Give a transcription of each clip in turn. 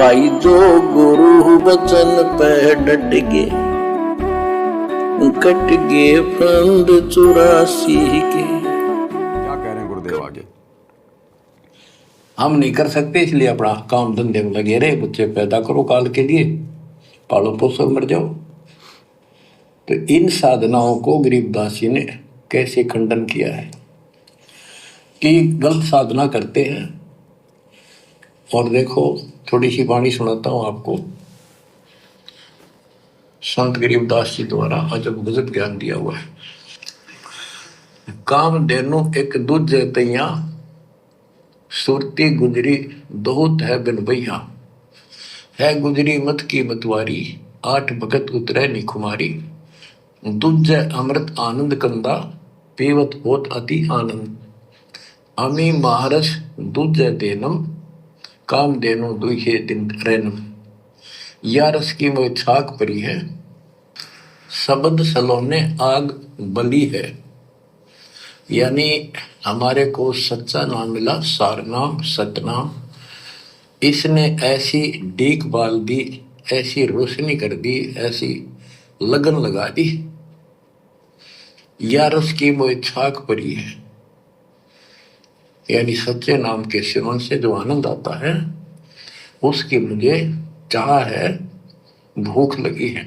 भाई जो गुरु वचन पे डट गे, कट गे फंद 84 के। क्या कह रहे हैं गुरुदेव आगे? हम नहीं कर सकते, इसलिए अपना काम धंधे में लगे रहे, बच्चे पैदा करो काल के लिए, पालो पोसो मर जाओ। तो इन साधनाओं को गरीबदास जी ने कैसे खंडन किया है कि गलत साधना करते हैं। और देखो थोड़ी सी वाणी सुनाता हूं आपको, संत गरीबदास जी द्वारा अजब गजब ज्ञान दिया हुआ है। काम देनो एक दूजे तैया, सुरती गुजरी दोहत है बिन भैया, है गुजरी मत की मतवारी, 8 भगत उतरे नी खुमारी, दूजे अमृत आनंद कंदा, पीवत होत अति आनंद, अमी महारस दूजे देनम, काम देनो दुहे दिन रैनम, या रस की मोह छाक परी है, शब्द सलोने आग बली है। यानी हमारे को सच्चा नाम मिला, सार नाम सतनाम, इसने ऐसी डीक बाल दी, ऐसी रोशनी कर दी, ऐसी लगन लगा दी, या रस की मोह छाक परी है। यानी सच्चे नाम के सेवन से जो आनंद आता है उसकी मुझे चाह है, भूख लगी है।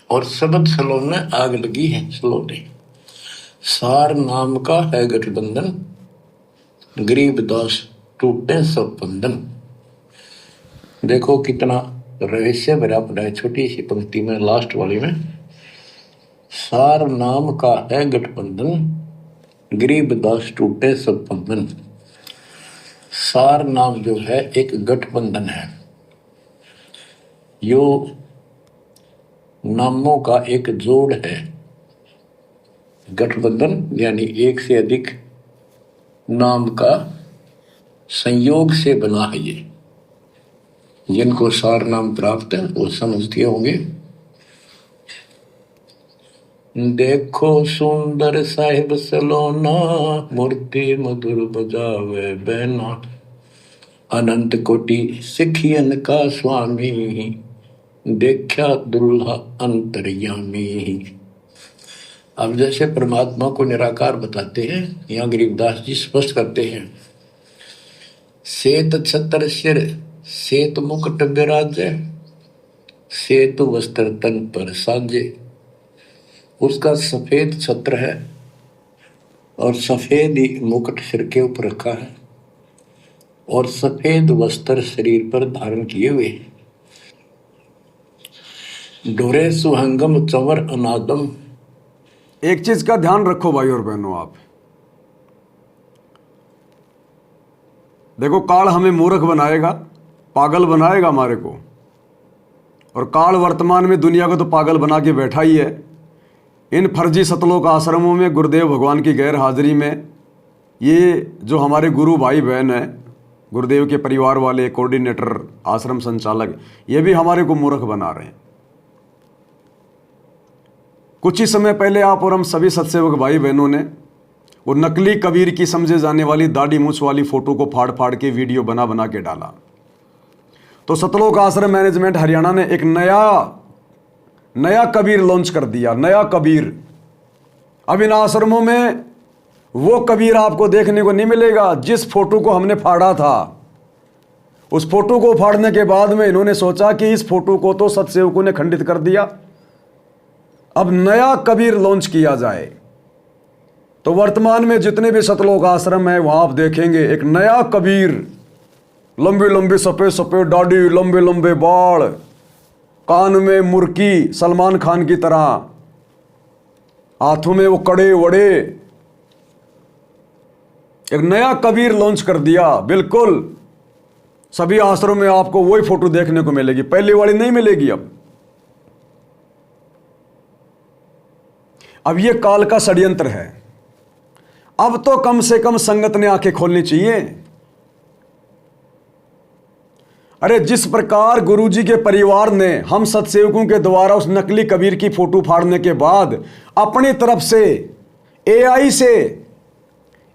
और शब्द सलोने आग लगी है, सलोने सार नाम का है गठबंधन, गरीबदास टूटे सब बंधन। देखो कितना रहस्य भरा पड़ा है छोटी सी पंक्ति में, लास्ट वाली में, सार नाम का है गठबंधन, गरीबदास टूटे सब बंधन। सार नाम जो है एक गठबंधन है, यो नामों का एक जोड़ है। गठबंधन यानी एक से अधिक नाम का संयोग से बना है ये। जिनको सार नाम प्राप्त है वो समझते होंगे। देखो सुंदर साहिब सलोना, मूर्ति मधुर बजावे बैना, अनंत कोटि सिखियन का स्वामी, देखा दुल्हा अंतर्यामी। अब जैसे परमात्मा को निराकार बताते हैं, यहाँ गरीबदास जी स्पष्ट करते हैं, श्वेत छत्र सिर श्वेत मुकुट विराजे, श्वेत वस्त्र तन पर साजे। उसका सफेद छत्र है और सफेद ही मुकुट सिर के ऊपर रखा है और सफेद वस्त्र शरीर पर धारण किए हुए, डोरे सुहंगम चंवर अनादम। एक चीज का ध्यान रखो भाई और बहनों, आप देखो काल हमें मूर्ख बनाएगा, पागल बनाएगा हमारे को, और काल वर्तमान में दुनिया को तो पागल बना के बैठा ही है। इन फर्जी सतलोक आश्रमों में गुरुदेव भगवान की गैर हाजिरी में ये जो हमारे गुरु भाई बहन हैं, गुरुदेव के परिवार वाले, कोऑर्डिनेटर, आश्रम संचालक, ये भी हमारे को मूर्ख बना रहे हैं। कुछ ही समय पहले आप और हम सभी सत्सेवक भाई बहनों ने वो नकली कबीर की समझे जाने वाली दाढ़ी मूछ वाली फोटो को फाड़ फाड़ के वीडियो बना बना के डाला। तो सतलोक आश्रम मैनेजमेंट हरियाणा ने एक नया कबीर लॉन्च कर दिया, नया कबीर। अब इन आश्रमों में वो कबीर आपको देखने को नहीं मिलेगा जिस फोटो को हमने फाड़ा था। उस फोटो को फाड़ने के बाद में इन्होंने सोचा कि इस फोटो को तो सत्सेवकों ने खंडित कर दिया, अब नया कबीर लॉन्च किया जाए। तो वर्तमान में जितने भी सतलोक आश्रम है वहां आप देखेंगे एक नया कबीर, लंबी लंबी सफेद सफेद दाढ़ी, लंबे लंबे बाल, कान में मुर्की सलमान खान की तरह, हाथों में वो कड़े वड़े, एक नया कबीर लॉन्च कर दिया। बिल्कुल सभी आश्रम में आपको वही फोटो देखने को मिलेगी, पहले वाली नहीं मिलेगी। अब ये काल का षड्यंत्र है। अब तो कम से कम संगत ने आंखें खोलनी चाहिए। अरे जिस प्रकार गुरुजी के परिवार ने हम सत्सेवकों के द्वारा उस नकली कबीर की फोटो फाड़ने के बाद अपनी तरफ से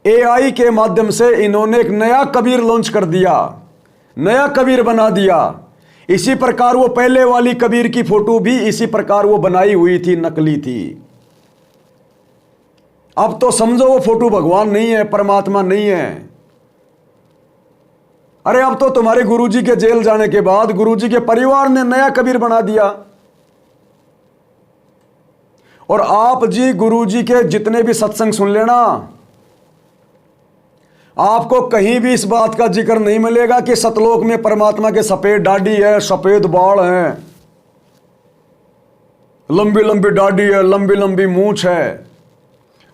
एआई के माध्यम से इन्होंने एक नया कबीर लॉन्च कर दिया, नया कबीर बना दिया। इसी प्रकार वो पहले वाली कबीर की फोटो भी इसी प्रकार वो बनाई हुई थी, नकली थी। अब तो समझो वो फोटो भगवान नहीं है, परमात्मा नहीं है। अरे अब तो तुम्हारे गुरुजी के जेल जाने के बाद गुरुजी के परिवार ने नया कबीर बना दिया। और आप जी गुरुजी के जितने भी सत्संग सुन लेना, आपको कहीं भी इस बात का जिक्र नहीं मिलेगा कि सतलोक में परमात्मा के सफेद दाढ़ी है, सफेद बाल है, लंबी लंबी दाढ़ी है, लंबी लंबी मूंछ है।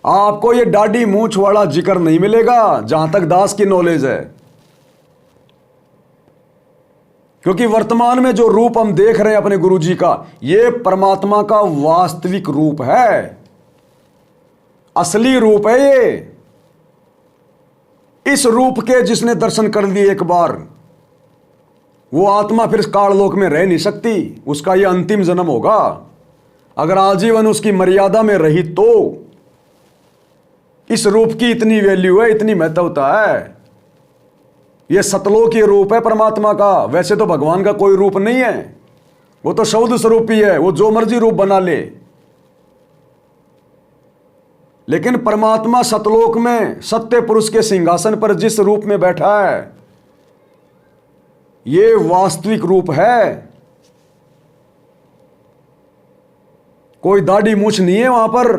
आपको ये दाढ़ी मूंछ वाला जिक्र नहीं मिलेगा जहां तक दास की नॉलेज है। क्योंकि वर्तमान में जो रूप हम देख रहे हैं अपने गुरुजी का, ये परमात्मा का वास्तविक रूप है, असली रूप है ये। इस रूप के जिसने दर्शन कर लिए एक बार, वो आत्मा फिर काललोक में रह नहीं सकती। उसका ये अंतिम जन्म होगा। अगर आजीवन उसकी मर्यादा में रही तो इस रूप की इतनी वैल्यू है, इतनी महत्वता है। यह सतलोकी रूप है परमात्मा का। वैसे तो भगवान का कोई रूप नहीं है, वो तो शब्द स्वरूप ही है, वो जो मर्जी रूप बना ले। लेकिन परमात्मा सतलोक में सत्य पुरुष के सिंहासन पर जिस रूप में बैठा है, ये वास्तविक रूप है। कोई दाढ़ी मूछ नहीं है वहां पर।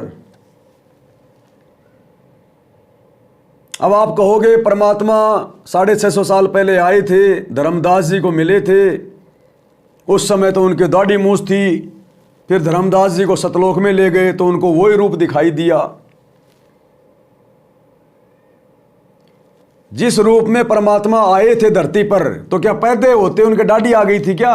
अब आप कहोगे परमात्मा 650 साल पहले आए थे, धर्मदास जी को मिले थे, उस समय तो उनके दाढ़ी मूछ थी, फिर धर्मदास जी को सतलोक में ले गए तो उनको वही रूप दिखाई दिया। जिस रूप में परमात्मा आए थे धरती पर, तो क्या पैदे होते उनके दाढ़ी आ गई थी क्या?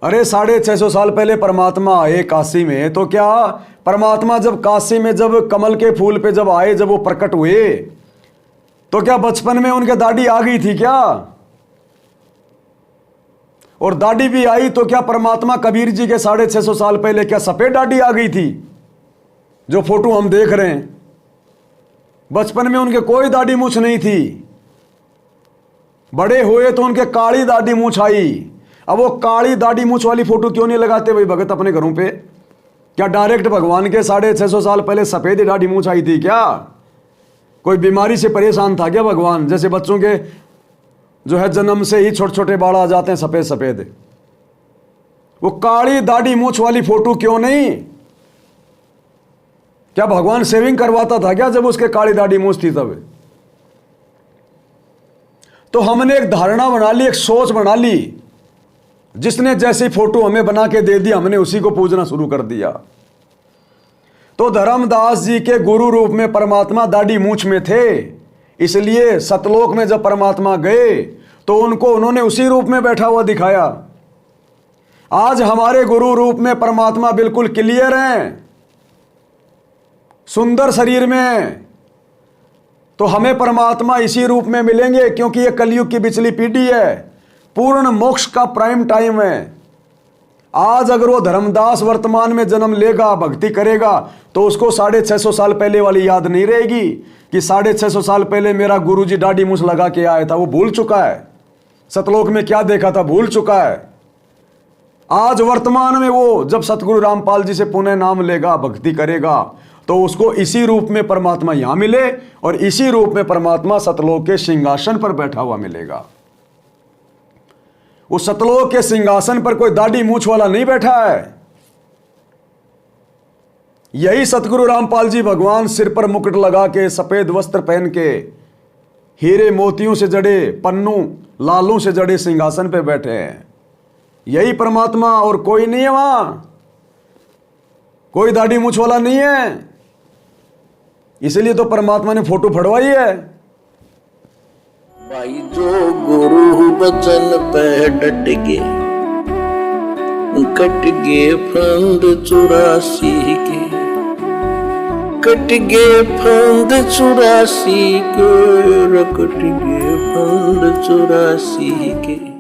अरे 650 साल पहले परमात्मा आए काशी में, तो क्या परमात्मा जब काशी में जब कमल के फूल पे जब आए, जब वो प्रकट हुए, तो क्या बचपन में उनके दाढ़ी आ गई थी क्या? और दाढ़ी भी आई तो क्या परमात्मा कबीर जी के 650 साल पहले क्या सफेद दाढ़ी आ गई थी? जो फोटो हम देख रहे हैं, बचपन में उनके कोई दाढ़ी मूछ नहीं थी। बड़े हुए तो उनके काली दाढ़ी मूछ आई। अब वो काली दाढ़ी मूछ वाली फोटो क्यों नहीं लगाते भाई भगत अपने घरों पे? क्या डायरेक्ट भगवान के 650 साल पहले सफेद दाढ़ी मूछ आई थी क्या? कोई बीमारी से परेशान था क्या भगवान? जैसे बच्चों के जो है जन्म से ही छोटे छोटे बाल आ जाते हैं सफेद सफेद, वो काली दाढ़ी मूछ वाली फोटो क्यों नहीं? क्या भगवान शेविंग करवाता था क्या जब उसके काली दाढ़ी मूछ थी तब? तो हमने एक धारणा बना ली, एक सोच बना ली, जिसने जैसी फोटो हमें बना के दे दी हमने उसी को पूजना शुरू कर दिया। तो धर्मदास जी के गुरु रूप में परमात्मा दाढ़ी मूछ में थे, इसलिए सतलोक में जब परमात्मा गए तो उनको उन्होंने उसी रूप में बैठा हुआ दिखाया। आज हमारे गुरु रूप में परमात्मा बिल्कुल क्लियर हैं, सुंदर शरीर में, तो हमें परमात्मा इसी रूप में मिलेंगे, क्योंकि यह कलयुग की पिछली पीढ़ी है, पूर्ण मोक्ष का प्राइम टाइम है। आज अगर वो धर्मदास वर्तमान में जन्म लेगा, भक्ति करेगा, तो उसको 650 साल पहले वाली याद नहीं रहेगी कि 650 साल पहले मेरा गुरुजी दाढ़ी मूछ लगा के आया था। वो भूल चुका है, सतलोक में क्या देखा था भूल चुका है। आज वर्तमान में वो जब सतगुरु रामपाल जी से पुनः नाम लेगा, भक्ति करेगा, तो उसको इसी रूप में परमात्मा यहां मिले और इसी रूप में परमात्मा सतलोक के सिंहासन पर बैठा हुआ मिलेगा। उस सतलोक के सिंहासन पर कोई दाढ़ी मूछ वाला नहीं बैठा है। यही सतगुरु रामपाल जी भगवान सिर पर मुकुट लगा के, सफेद वस्त्र पहन के, हीरे मोतियों से जड़े, पन्नू लालों से जड़े सिंहासन पे बैठे हैं। यही परमात्मा, और कोई नहीं है वहां, कोई दाढ़ी मूछ वाला नहीं है। इसलिए तो परमात्मा ने फोटो फड़वाई है। भाई जो गुरु बचन पे डट गए, कट गए फंद 84 के, कट गए फंद 84 के, कट गए फंद 84 के।